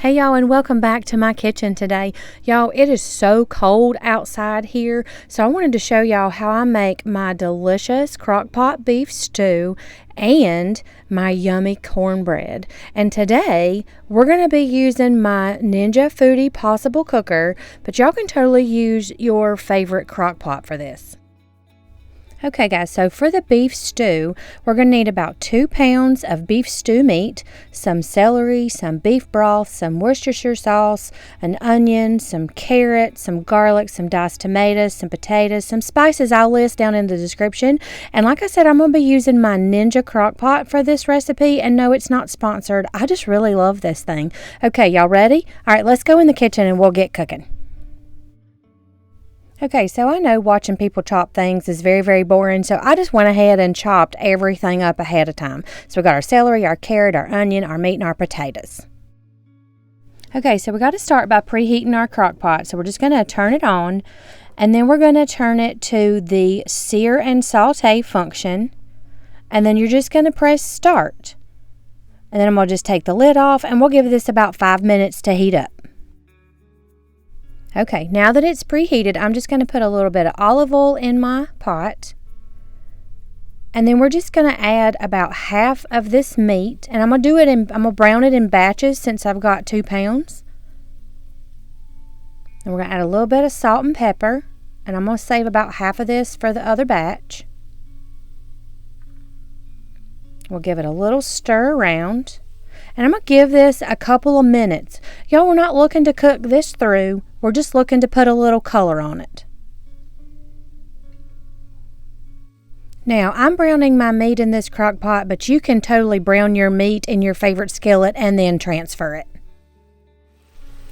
Hey y'all, and welcome back to my kitchen today. Y'all, it is so cold outside here, so I wanted to show y'all how I make my delicious crockpot beef stew and my yummy cornbread. And today we're going to be using my Ninja Foodie Possible Cooker, but y'all can totally use your favorite crockpot for this. Okay guys, so for the beef stew, we're going to need about 2 pounds of beef stew meat, some celery, some beef broth, some Worcestershire sauce, an onion, some carrots, some garlic, some diced tomatoes, some potatoes, some spices I'll list down in the description. And like I said, I'm going to be using my Ninja Crockpot for this recipe, and no, it's not sponsored. I just really love this thing. Okay, y'all ready? All right, let's go in the kitchen and we'll get cooking. Okay, so I know watching people chop things is very, very boring, so I just went ahead and chopped everything up ahead of time. So we got our celery, our carrot, our onion, our meat, and our potatoes. Okay, so we got to start by preheating our crock pot. So we're just going to turn it on, and then we're going to turn it to the sear and saute function, and then you're just going to press start. And then I'm going to just take the lid off, and we'll give this about 5 minutes to heat up. Okay, now that it's preheated, I'm just going to put a little bit of olive oil in my pot. And then we're just going to add about half of this meat. And I'm going to brown it in batches since I've got 2 pounds. And we're going to add a little bit of salt and pepper. And I'm going to save about half of this for the other batch. We'll give it a little stir around. And I'm going to give this a couple of minutes. Y'all, we're not looking to cook this through. We're just looking to put a little color on it. Now, I'm browning my meat in this crock pot, but you can totally brown your meat in your favorite skillet and then transfer it.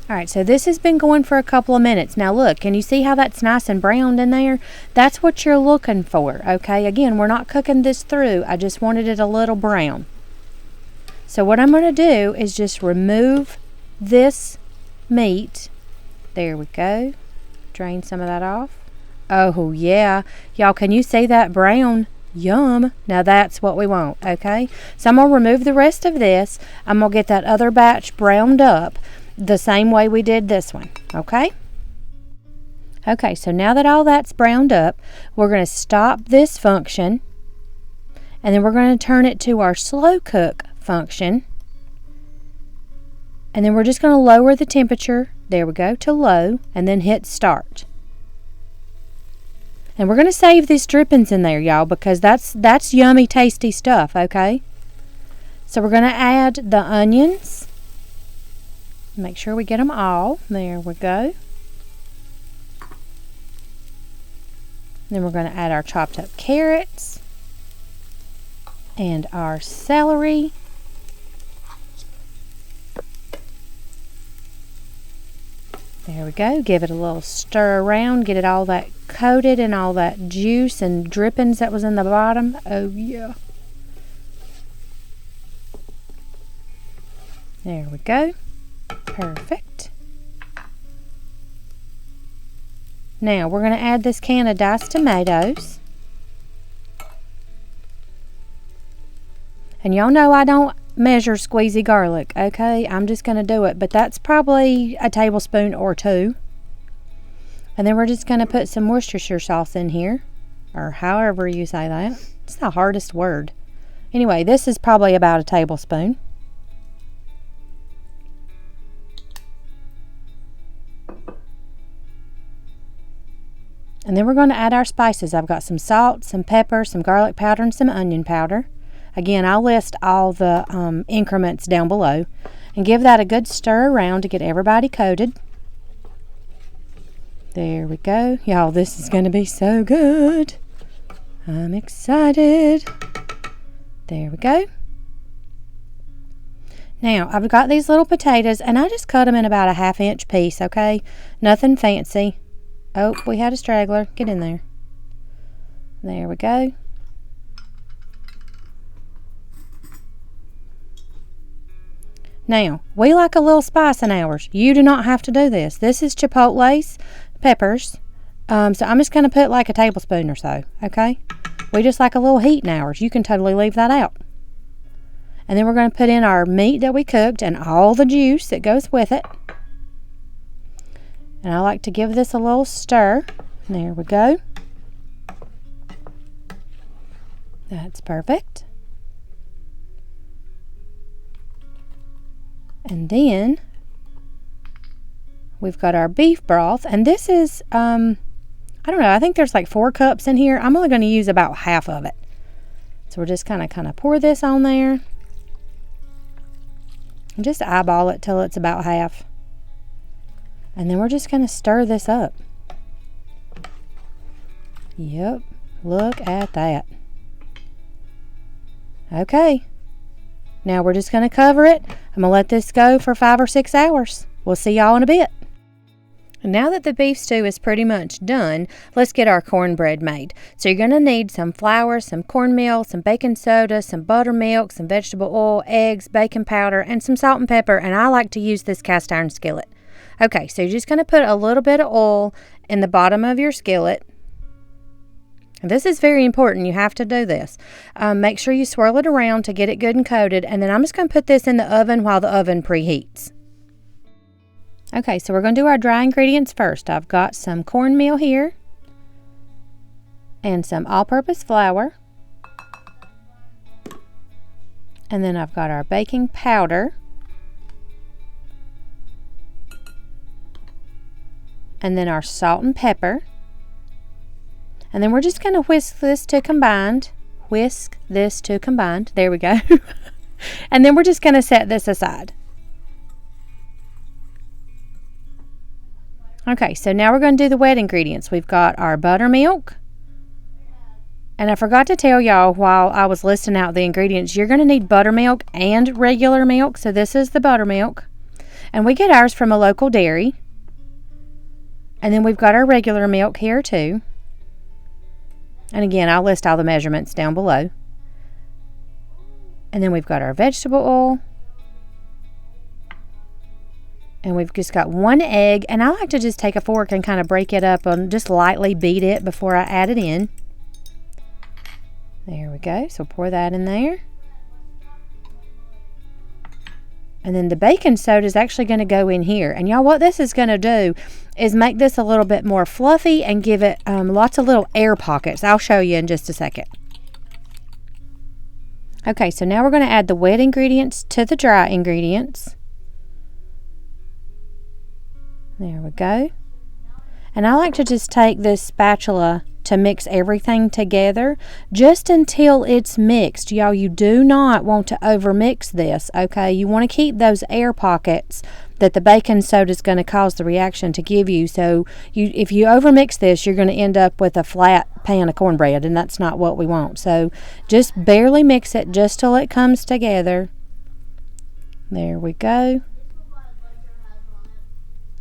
Alright, so this has been going for a couple of minutes. Now look, can you see how that's nice and browned in there? That's what you're looking for, okay? Again, we're not cooking this through. I just wanted it a little brown. So what I'm going to do is just remove this meat. There we go. Drain some of that off. Oh yeah. Y'all, can you see that brown? Yum. Now that's what we want, okay? So I'm going to remove the rest of this. I'm going to get that other batch browned up the same way we did this one, okay? Okay, so now that all that's browned up, we're going to stop this function. And then we're going to turn it to our slow cook function. And then we're just going to lower the temperature, there we go, to low, and then hit start. And we're going to save these drippings in there, y'all, because that's yummy, tasty stuff, okay? So we're going to add the onions. Make sure we get them all. There we go. Then we're going to add our chopped up carrots and our celery. There we go. Give it a little stir around. Get it all that coated and all that juice and drippings that was in the bottom. Oh yeah. There we go. Perfect. Now we're going to add this can of diced tomatoes. And y'all know I don't measure squeezy garlic, okay? I'm just going to do it, but that's probably a tablespoon or 2. And then we're just going to put some Worcestershire sauce in here, or however you say that. It's the hardest word. Anyway, this is probably about a tablespoon. And then we're going to add our spices. I've got some salt, some pepper, some garlic powder, and some onion powder. Again, I'll list all the increments down below. And give that a good stir around to get everybody coated. There we go. Y'all, this is going to be so good. I'm excited. There we go. Now, I've got these little potatoes, and I just cut them in about a 1/2 inch piece, okay? Nothing fancy. Oh, we had a straggler. Get in there. There we go. Now, we like a little spice in ours. You do not have to do this. This is chipotles, peppers. So I'm just going to put like a tablespoon or so, okay? We just like a little heat in ours. You can totally leave that out. And then we're going to put in our meat that we cooked and all the juice that goes with it. And I like to give this a little stir. There we go. That's perfect. And then we've got our beef broth, and this is I don't know, I think there's like 4 cups in here. I'm only going to use about half of it. So we're just kind of pour this on there. And just eyeball it till it's about half. And then we're just going to stir this up. Yep, look at that. Okay. Now we're just going to cover it. I'm going to let this go for 5 or 6 hours. We'll see y'all in a bit. Now that the beef stew is pretty much done, let's get our cornbread made. So you're going to need some flour, some cornmeal, some baking soda, some buttermilk, some vegetable oil, eggs, baking powder, and some salt and pepper. And I like to use this cast iron skillet. Okay, so you're just going to put a little bit of oil in the bottom of your skillet. And this is very important. You have to do this. Make sure you swirl it around to get it good and coated. And then I'm just going to put this in the oven while the oven preheats. Okay, so we're going to do our dry ingredients first. I've got some cornmeal here and some all-purpose flour. And then I've got our baking powder. And then our salt and pepper. And then we're just going to whisk this to combined. Whisk this to combined. There we go. And then we're just going to set this aside. Okay, so now we're going to do the wet ingredients. We've got our buttermilk. And I forgot to tell y'all while I was listing out the ingredients, you're going to need buttermilk and regular milk. So this is the buttermilk. And we get ours from a local dairy. And then we've got our regular milk here too. And again, I'll list all the measurements down below. And then we've got our vegetable oil. And we've just got 1 egg. And I like to just take a fork and kind of break it up and just lightly beat it before I add it in. There we go. So pour that in there. And then the baking soda is actually going to go in here. And y'all, what this is going to do is make this a little bit more fluffy and give it lots of little air pockets. I'll show you in just a second. Okay, so now we're going to add the wet ingredients to the dry ingredients. There we go. And I like to just take this spatula to mix everything together just until it's mixed. Y'all, you do not want to over mix this, okay? You want to keep those air pockets that the baking soda is going to cause the reaction to give you. So if you over mix this, you're going to end up with a flat pan of cornbread, and that's not what we want. So just barely mix it just till it comes together. There we go.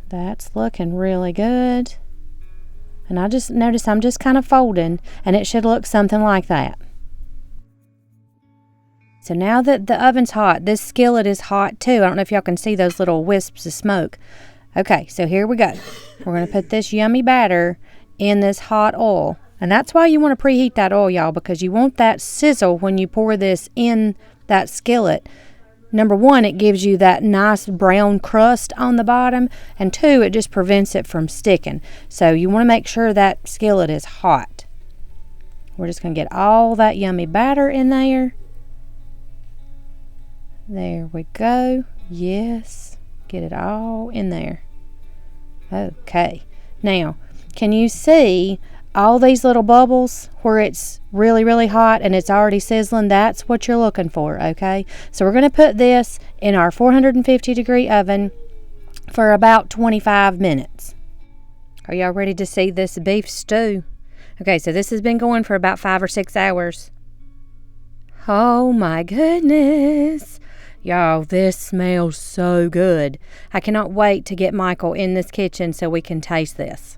That's looking really good. And I just notice I'm just kind of folding, and it should look something like that. So now that the oven's hot, this skillet is hot too. I don't know if y'all can see those little wisps of smoke. Okay, so here we go. We're going to put this yummy batter in this hot oil. And that's why you want to preheat that oil, y'all, because you want that sizzle when you pour this in that skillet. Number 1, it gives you that nice brown crust on the bottom. And 2, it just prevents it from sticking. So you want to make sure that skillet is hot. We're just going to get all that yummy batter in there. There we go. Yes. Get it all in there. Okay. Now, can you see all these little bubbles where it's really, really hot and it's already sizzling? That's what you're looking for, okay? So we're going to put this in our 450 degree oven for about 25 minutes. Are y'all ready to see this beef stew? Okay, so this has been going for about 5 or 6 hours. Oh my goodness. Y'all, this smells so good. I cannot wait to get Michael in this kitchen so we can taste this.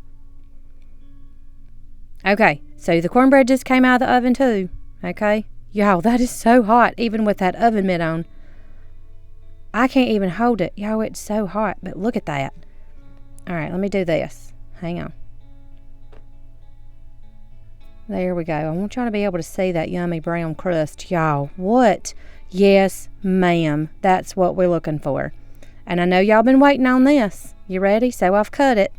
Okay, so the cornbread just came out of the oven too, okay? Y'all, that is so hot, even with that oven mitt on. I can't even hold it. Y'all, it's so hot, but look at that. All right, let me do this. Hang on. There we go. I want y'all to be able to see that yummy brown crust. Y'all, what Yes, ma'am. That's what we're looking for. And I know y'all been waiting on this. You ready? So I've cut it.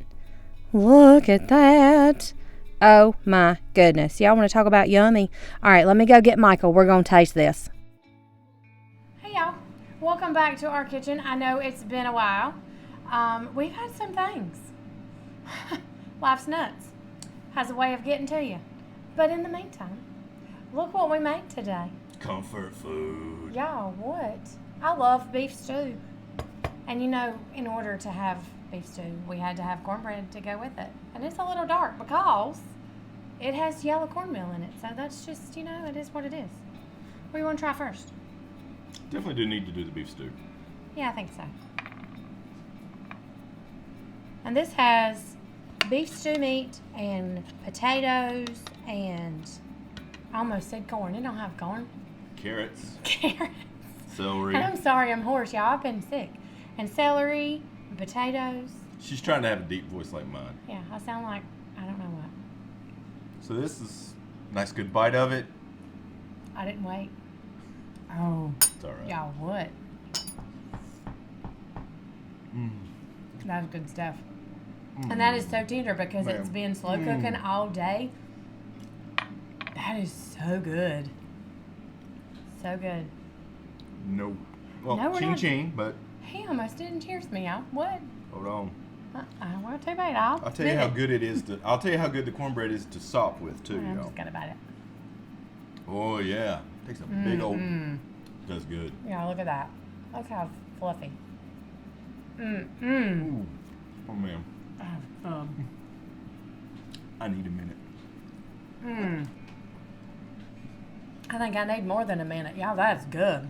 Look at that. Oh my goodness. Y'all want to talk about yummy? All right, let me go get Michael. We're going to taste this. Hey y'all. Welcome back to our kitchen. I know it's been a while. We've had some things. Life's nuts. Has a way of getting to you. But in the meantime, look what we made today. Comfort food. Y'all, what? I love beef stew. And you know, in order to have beef stew, we had to have cornbread to go with it. And it's a little dark because it has yellow cornmeal in it. So that's just, you know, it is what it is. What do you want to try first? Definitely do need to do the beef stew. Yeah, I think so. And this has beef stew meat and potatoes and I almost said corn. It don't have corn. Carrots. Carrots. Celery. And I'm sorry, I'm hoarse, y'all. I've been sick. And celery, and potatoes. She's trying to have a deep voice like mine. Yeah, I sound like I don't know what. So this is a nice good bite of it. I didn't wait. Oh. It's all right. Y'all, what? That's good stuff. And that is so tender because it's been slow cooking all day. That is so good. So good. No. Well, No, we're ching not. ching, but He almost didn't cheers me, y'all. What? hold on. Well, too bad. I'll I'll tell you how good it is to. I'll tell you how good the cornbread is to sop with too, I'm y'all. just gonna bite it. Oh yeah, takes a big old. Does good. Yeah, look at that. Look how fluffy. Ooh. Oh man. I need a minute. I think I need more than a minute. Y'all, that's good.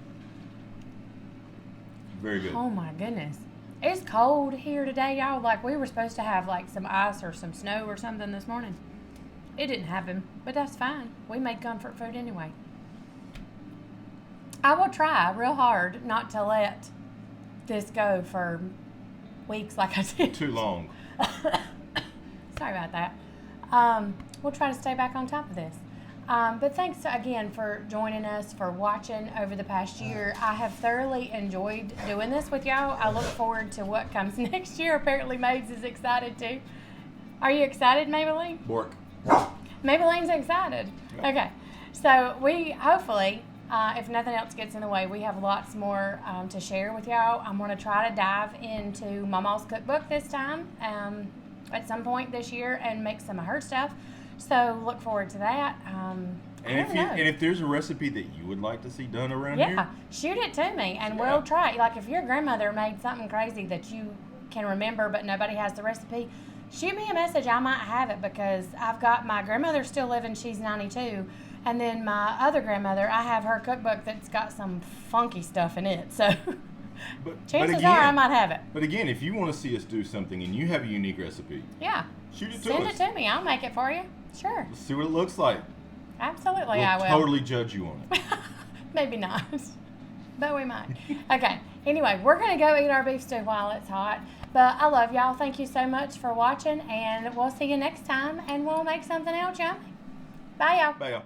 Very good. Oh my goodness. It's cold here today, y'all. Like we were supposed to have like some ice or some snow or something this morning. It didn't happen, but that's fine. We made comfort food anyway. I will try real hard not to let this go for weeks like I did. Too long. Sorry about that. We'll try to stay back on top of this. But thanks again for joining us, for watching over the past year. I have thoroughly enjoyed doing this with y'all. I look forward to what comes next year. Apparently Mabes is excited too. Are you excited, Maybelline? Bork. Maybelline's excited. Yeah. Okay. So we hopefully, if nothing else gets in the way, we have lots more to share with y'all. I'm going to try to dive into Mama's cookbook this time at some point this year and make some of her stuff. So look forward to that. And if there's a recipe that you would like to see done around here, yeah, shoot it to me and we'll try it. Like if your grandmother made something crazy that you can remember but nobody has the recipe, shoot me a message. I might have it because I've got my grandmother still living. She's 92. And then my other grandmother, I have her cookbook that's got some funky stuff in it. So chances are I might have it. But again, if you want to see us do something and you have a unique recipe, yeah, shoot it to send us. it to me. I'll make it for you. Sure. Let's see what it looks like. Absolutely, We'll I will. totally judge you on it. Maybe not, but we might. Okay, anyway, we're going to go eat our beef stew while it's hot. But I love y'all. Thank you so much for watching, and we'll see you next time, and we'll make something else yummy. Bye, y'all. Bye, y'all.